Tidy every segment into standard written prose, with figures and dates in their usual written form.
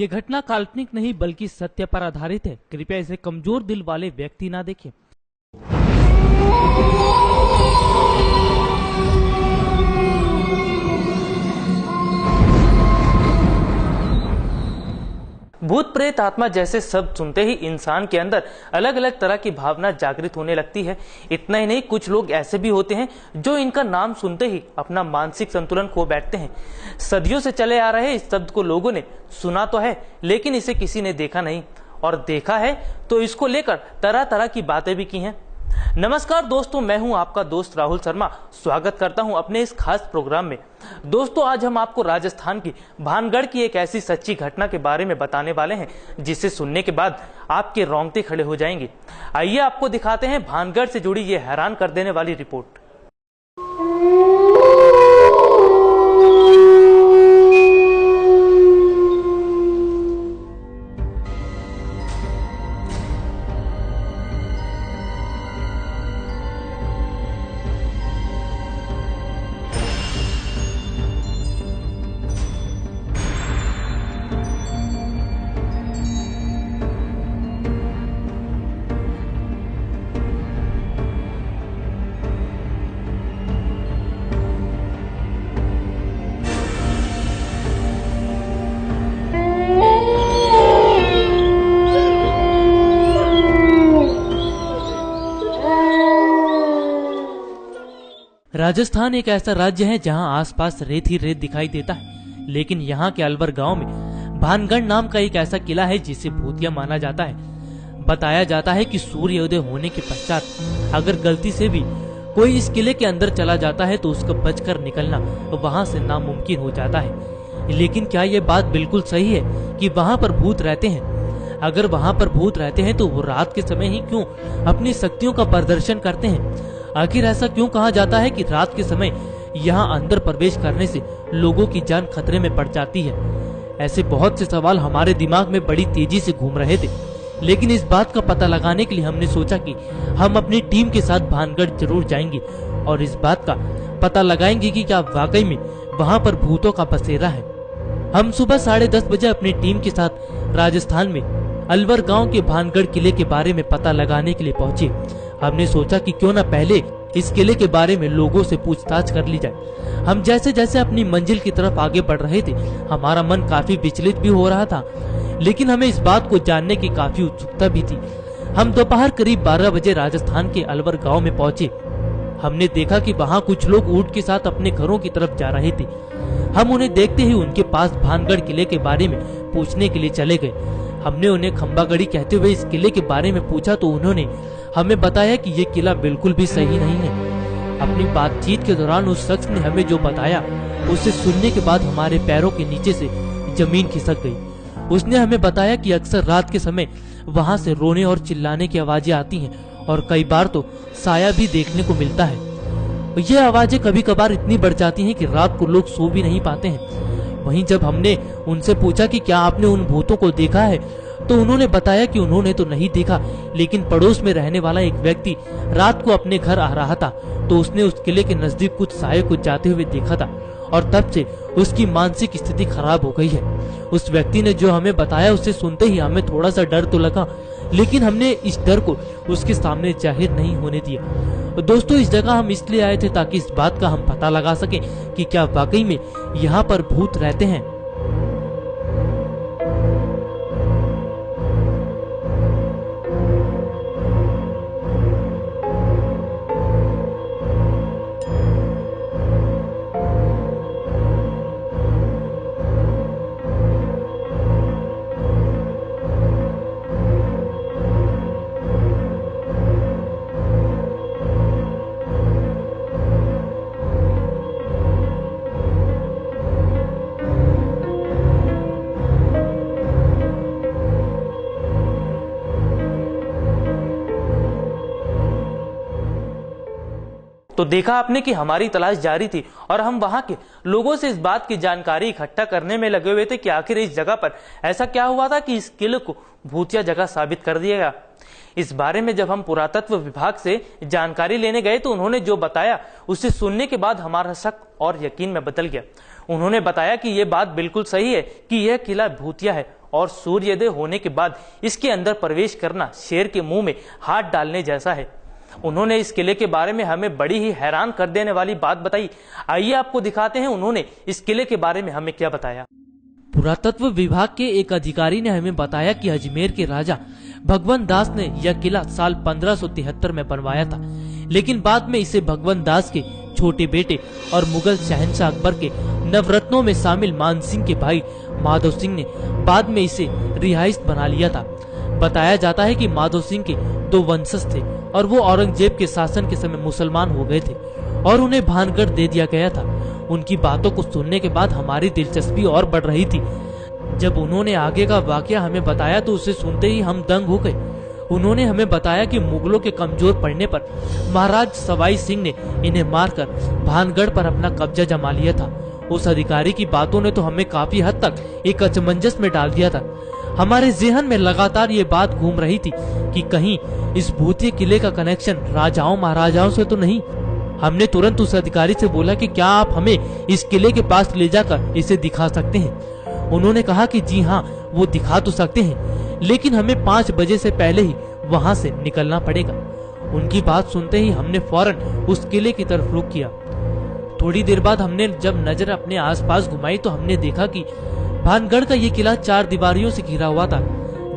ये घटना काल्पनिक नहीं बल्कि सत्य पर आधारित है। कृपया इसे कमजोर दिल वाले व्यक्ति ना देखें। भूत प्रेत आत्मा जैसे शब्द सुनते ही इंसान के अंदर अलग अलग तरह की भावना जागृत होने लगती है। इतना ही नहीं, कुछ लोग ऐसे भी होते हैं जो इनका नाम सुनते ही अपना मानसिक संतुलन खो बैठते हैं। सदियों से चले आ रहे इस शब्द को लोगों ने सुना तो है, लेकिन इसे किसी ने देखा नहीं, और देखा है तो इसको लेकर तरह तरह की बातें भी की हैं। नमस्कार दोस्तों, मैं हूं आपका दोस्त राहुल शर्मा। स्वागत करता हूं अपने इस खास प्रोग्राम में। दोस्तों, आज हम आपको राजस्थान की भानगढ़ की एक ऐसी सच्ची घटना के बारे में बताने वाले हैं जिसे सुनने के बाद आपके रोंगटे खड़े हो जाएंगे। आइए आपको दिखाते हैं भानगढ़ से जुड़ी ये हैरान कर देने वाली रिपोर्ट। राजस्थान एक ऐसा राज्य है जहां आसपास रेत ही रेत दिखाई देता है, लेकिन यहाँ के अलवर गांव में भानगढ़ नाम का एक ऐसा किला है जिसे भूतिया माना जाता है। बताया जाता है कि सूर्योदय होने के पश्चात अगर गलती से भी कोई इस किले के अंदर चला जाता है तो उसको बचकर निकलना वहां से नामुमकिन हो जाता है। लेकिन क्या ये बात बिल्कुल सही है कि वहाँ पर भूत रहते हैं? अगर वहाँ पर भूत रहते हैं तो वो रात के समय ही क्यों अपनी शक्तियों का प्रदर्शन करते हैं? आखिर ऐसा क्यों कहा जाता है कि रात के समय यहाँ अंदर प्रवेश करने से लोगों की जान खतरे में पड़ जाती है? ऐसे बहुत से सवाल हमारे दिमाग में बड़ी तेजी से घूम रहे थे, लेकिन इस बात का पता लगाने के लिए हमने सोचा कि हम अपनी टीम के साथ भानगढ़ जरूर जाएंगे और इस बात का पता लगाएंगे कि क्या वाकई में वहाँ पर भूतों का बसेरा है। हम सुबह 10:30 बजे अपनी टीम के साथ राजस्थान में अलवर गांव के भानगढ़ किले के बारे में पता लगाने के लिए पहुंचे। हमने सोचा कि क्यों न पहले इस किले के बारे में लोगों से पूछताछ कर ली जाए। हम जैसे जैसे अपनी मंजिल की तरफ आगे बढ़ रहे थे, हमारा मन काफी विचलित भी हो रहा था, लेकिन हमें इस बात को जानने की काफी उत्सुकता भी थी। हम दोपहर करीब 12 बजे राजस्थान के अलवर गांव में पहुंचे। हमने देखा कि वहाँ कुछ लोग ऊंट के साथ अपने घरों की तरफ जा रहे थे। हम उन्हें देखते ही उनके पास भानगढ़ किले के बारे में पूछने के लिए चले गए। हमने उन्हें खंबागढ़ी कहते हुए इस किले के बारे में पूछा तो उन्होंने हमें बताया कि ये किला बिल्कुल भी सही नहीं है। अपनी बातचीत के दौरान उस शख्स ने हमें जो बताया उसे सुनने के बाद हमारे पैरों के नीचे से जमीन खिसक गई। उसने हमें बताया कि अक्सर रात के समय वहाँ से रोने और चिल्लाने की आवाजें आती हैं और कई बार तो साया भी देखने को मिलता है। ये आवाजें कभी कभार इतनी बढ़ जाती हैं कि रात को लोग सो भी नहीं पाते हैं। वहीं जब हमने उनसे पूछा कि क्या आपने उन भूतों को देखा है, तो उन्होंने बताया कि उन्होंने तो नहीं देखा, लेकिन पड़ोस में रहने वाला एक व्यक्ति रात को अपने घर आ रहा था तो उसने उस किले के नजदीक कुछ साये को जाते हुए देखा था और तब से उसकी मानसिक स्थिति खराब हो गई है। उस व्यक्ति ने जो हमें बताया उसे सुनते ही हमें थोड़ा सा डर तो लगा, लेकिन हमने इस डर को उसके सामने जाहिर नहीं होने दिया। दोस्तों, इस जगह हम इसलिए आए थे ताकि इस बात का हम पता लगा सके कि क्या वाकई में यहाँ पर भूत रहते हैं। तो देखा आपने कि हमारी तलाश जारी थी और हम वहां के लोगों से इस बात की जानकारी इकट्ठा करने में लगे हुए थे कि आखिर इस जगह पर ऐसा क्या हुआ था कि इस किले को भूतिया जगह साबित कर दिया गया। इस बारे में जब हम पुरातत्व विभाग से जानकारी लेने गए तो उन्होंने जो बताया उसे सुनने के बाद हमारा शक और यकीन में बदल गया। उन्होंने बताया कि यह बात बिल्कुल सही है कि यह किला भूतिया है और सूर्योदय होने के बाद इसके अंदर प्रवेश करना शेर के मुंह में हाथ डालने जैसा है। उन्होंने इस किले के बारे में हमें बड़ी ही हैरान कर देने वाली बात बताई। आइए आपको दिखाते हैं उन्होंने इस किले के बारे में हमें क्या बताया। पुरातत्व विभाग के एक अधिकारी ने हमें बताया कि अजमेर के राजा भगवंत दास ने यह किला साल 1573 में बनवाया था, लेकिन बाद में इसे भगवंत दास के छोटे बेटे और मुगल शहंशाह अकबर के नवरत्नों में शामिल मानसिंह के भाई माधव सिंह ने बाद में इसे रिहाइश बना लिया था। बताया जाता है कि माधव सिंह के 2 वंशज थे और वो औरंगजेब के शासन के समय मुसलमान हो गए थे और उन्हें भानगढ़ दे दिया गया था। उनकी बातों को सुनने के बाद हमारी दिलचस्पी और बढ़ रही थी। जब उन्होंने आगे का वाकया हमें बताया तो उसे सुनते ही हम दंग हो गए। उन्होंने हमें बताया कि मुगलों के कमजोर पड़ने पर महाराज सवाई सिंह ने इन्हें मारकर भानगढ़ पर अपना कब्जा जमा लिया था। उस अधिकारी की बातों ने तो हमें काफी हद तक एक असमंजस में डाल दिया था। हमारे ज़हन में लगातार ये बात घूम रही थी कि कहीं इस भूतिया किले का कनेक्शन राजाओं महाराजाओं से तो नहीं। हमने तुरंत उस अधिकारी से बोला कि क्या आप हमें इस किले के पास ले जाकर इसे दिखा सकते हैं। उन्होंने कहा कि जी हाँ, वो दिखा तो सकते हैं, लेकिन हमें 5 बजे से पहले ही वहाँ से निकलना पड़ेगा। उनकी बात सुनते ही हमने फौरन उस किले की तरफ रुख किया। थोड़ी देर बाद हमने जब नजर अपने आसपास घुमाई तो हमने देखा कि भानगढ़ का ये किला 4 दीवारियों से घिरा हुआ था।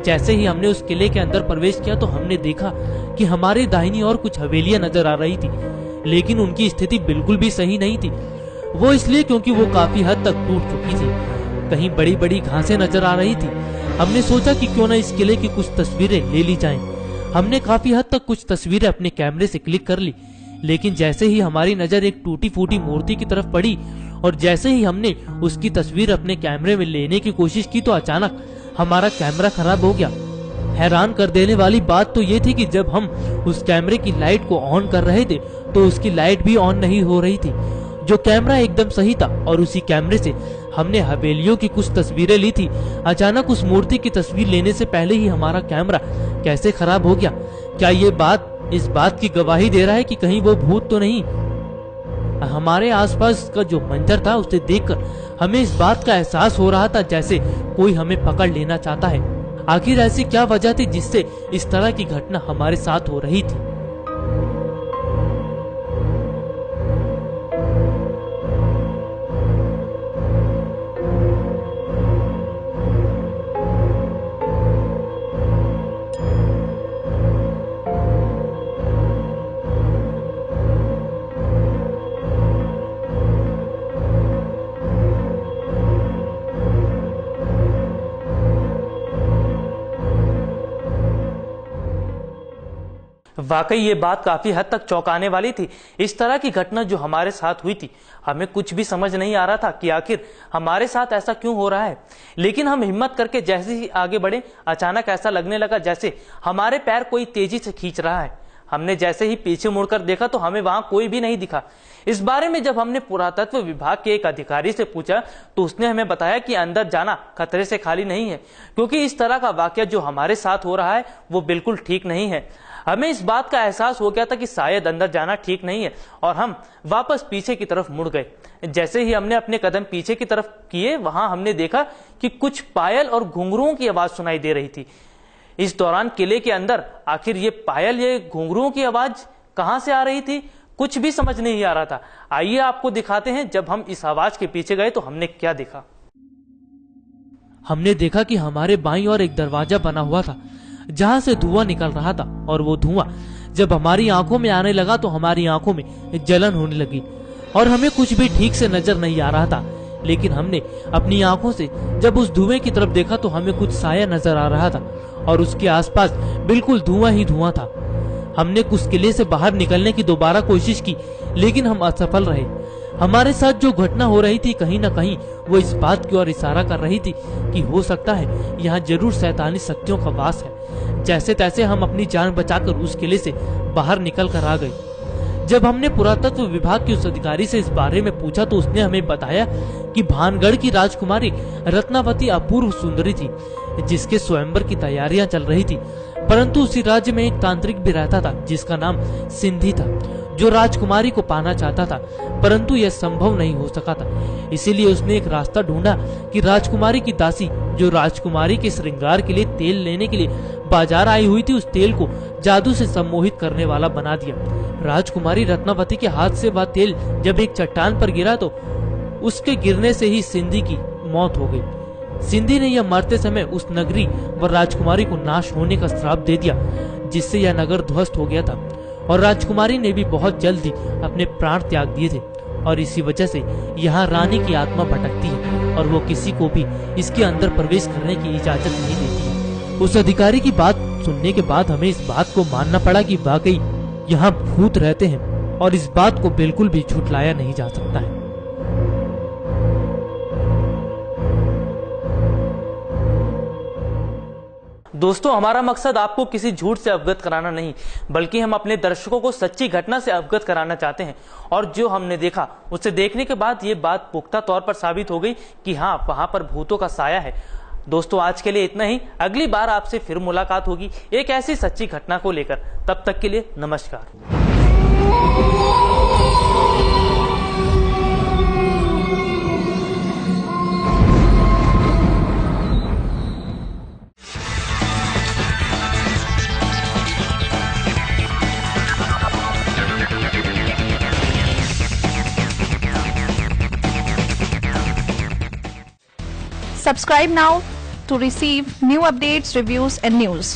जैसे ही हमने उस किले के अंदर प्रवेश किया तो हमने देखा कि हमारे दाहिनी ओर कुछ हवेलियां नजर आ रही थी, लेकिन उनकी स्थिति बिल्कुल भी सही नहीं थी। वो इसलिए क्योंकि वो काफी हद तक टूट चुकी थी। कहीं बड़ी बड़ी घासें नजर आ रही थी। हमने सोचा कि क्यों न इस किले की कुछ तस्वीरें ले ली जाएं। हमने काफी हद तक कुछ तस्वीरें अपने कैमरे से क्लिक कर ली, लेकिन जैसे ही हमारी नजर एक टूटी फूटी मूर्ति की तरफ पड़ी और जैसे ही हमने उसकी तस्वीर अपने कैमरे में लेने की कोशिश की तो अचानक हमारा कैमरा खराब हो गया। हैरान कर देने वाली बात तो ये थी कि जब हम उस कैमरे की लाइट को ऑन कर रहे थे तो उसकी लाइट भी ऑन नहीं हो रही थी। जो कैमरा एकदम सही था और उसी कैमरे से हमने हवेलियों की कुछ तस्वीरें ली थी। अचानक उस मूर्ति की तस्वीर लेने से पहले ही हमारा कैमरा कैसे खराब हो गया। क्या ये बात इस बात की गवाही दे रहा है कि कहीं वो भूत तो नहीं। हमारे आसपास का जो मंजर था उसे देखकर हमें इस बात का एहसास हो रहा था जैसे कोई हमें पकड़ लेना चाहता है। आखिर ऐसी क्या वजह थी जिससे इस तरह की घटना हमारे साथ हो रही थी। वाकई ये बात काफी हद तक चौंकाने वाली थी। इस तरह की घटना जो हमारे साथ हुई थी, हमें कुछ भी समझ नहीं आ रहा था कि आखिर हमारे साथ ऐसा क्यों हो रहा है। लेकिन हम हिम्मत करके जैसे ही आगे बढ़े, अचानक ऐसा लगने लगा जैसे हमारे पैर कोई तेजी से खींच रहा है। हमने जैसे ही पीछे मुड़कर देखा तो हमें वहां कोई भी नहीं दिखा। इस बारे में जब हमने पुरातत्व विभाग के एक अधिकारी से पूछा तो उसने हमें बताया कि अंदर जाना खतरे से खाली नहीं है, क्योंकि इस तरह का वाकया जो हमारे साथ हो रहा है वो बिल्कुल ठीक नहीं है। हमें इस बात का एहसास हो गया था कि शायद अंदर जाना ठीक नहीं है और हम वापस पीछे की तरफ मुड़ गए। जैसे ही हमने अपने कदम पीछे की तरफ किए, वहां हमने देखा कि कुछ पायल और घुंघरुओं की आवाज सुनाई दे रही थी। इस दौरान किले के अंदर आखिर ये पायल, ये घुंघरुओं की आवाज कहां से आ रही थी, कुछ भी समझ नहीं आ रहा था। आइए आपको दिखाते हैं जब हम इस आवाज के पीछे गए तो हमने क्या देखा। हमने देखा कि हमारे बाईं ओर एक दरवाजा बना हुआ था जहां से धुआं निकल रहा था, और वो धुआं जब हमारी आंखों में आने लगा तो हमारी आंखों में जलन होने लगी और हमें कुछ भी ठीक से नजर नहीं आ रहा था। लेकिन हमने अपनी आंखों से जब उस धुएं की तरफ देखा तो हमें कुछ साया नजर आ रहा था और उसके आसपास बिल्कुल धुआं ही धुआं था। हमने उस किले से बाहर निकलने की दोबारा कोशिश की, लेकिन हम असफल रहे। हमारे साथ जो घटना हो रही थी कहीं न कहीं वो इस बात की ओर इशारा कर रही थी कि हो सकता है यहाँ जरूर शैतानी शक्तियों का वास है। जैसे तैसे हम अपनी जान बचाकर उस किले से बाहर निकल कर आ गए। जब हमने पुरातत्व विभाग के उस अधिकारी से इस बारे में पूछा तो उसने हमें बताया कि भानगढ़ की राजकुमारी रत्नावती अपूर्व सुंदरी थी, जिसके स्वयंवर की तैयारियां चल रही थी। परंतु उसी राज्य में एक तांत्रिक भी रहता था जिसका नाम सिंधी था, जो राजकुमारी को पाना चाहता था, परंतु यह संभव नहीं हो सका था। इसीलिए उसने एक रास्ता ढूंढा कि राजकुमारी की दासी, जो राजकुमारी के श्रृंगार के लिए तेल लेने के लिए बाजार आई हुई थी, उस तेल को जादू से सम्मोहित करने वाला बना दिया। राजकुमारी रत्नावती के हाथ से वह तेल जब एक चट्टान पर गिरा तो उसके गिरने से ही सिंधी की मौत हो गई। सिंधी ने यह मरते समय उस नगरी व राजकुमारी को नाश होने का श्राप दे दिया, जिससे यह नगर ध्वस्त हो गया था और राजकुमारी ने भी बहुत जल्दी अपने प्राण त्याग दिए थे। और इसी वजह से यहाँ रानी की आत्मा भटकती है और वो किसी को भी इसके अंदर प्रवेश करने की इजाजत नहीं देती है। उस अधिकारी की बात सुनने के बाद हमें इस बात को मानना पड़ा कि वाकई यहाँ भूत रहते हैं और इस बात को बिल्कुल भी झुठलाया नहीं जा सकता है। दोस्तों, हमारा मकसद आपको किसी झूठ से अवगत कराना नहीं, बल्कि हम अपने दर्शकों को सच्ची घटना से अवगत कराना चाहते हैं। और जो हमने देखा, उसे देखने के बाद ये बात पुख्ता तौर पर साबित हो गई कि हाँ, वहां पर भूतों का साया है। दोस्तों, आज के लिए इतना ही। अगली बार आपसे फिर मुलाकात होगी एक ऐसी सच्ची घटना को लेकर। तब तक के लिए नमस्कार। Subscribe now to receive new updates, reviews and news.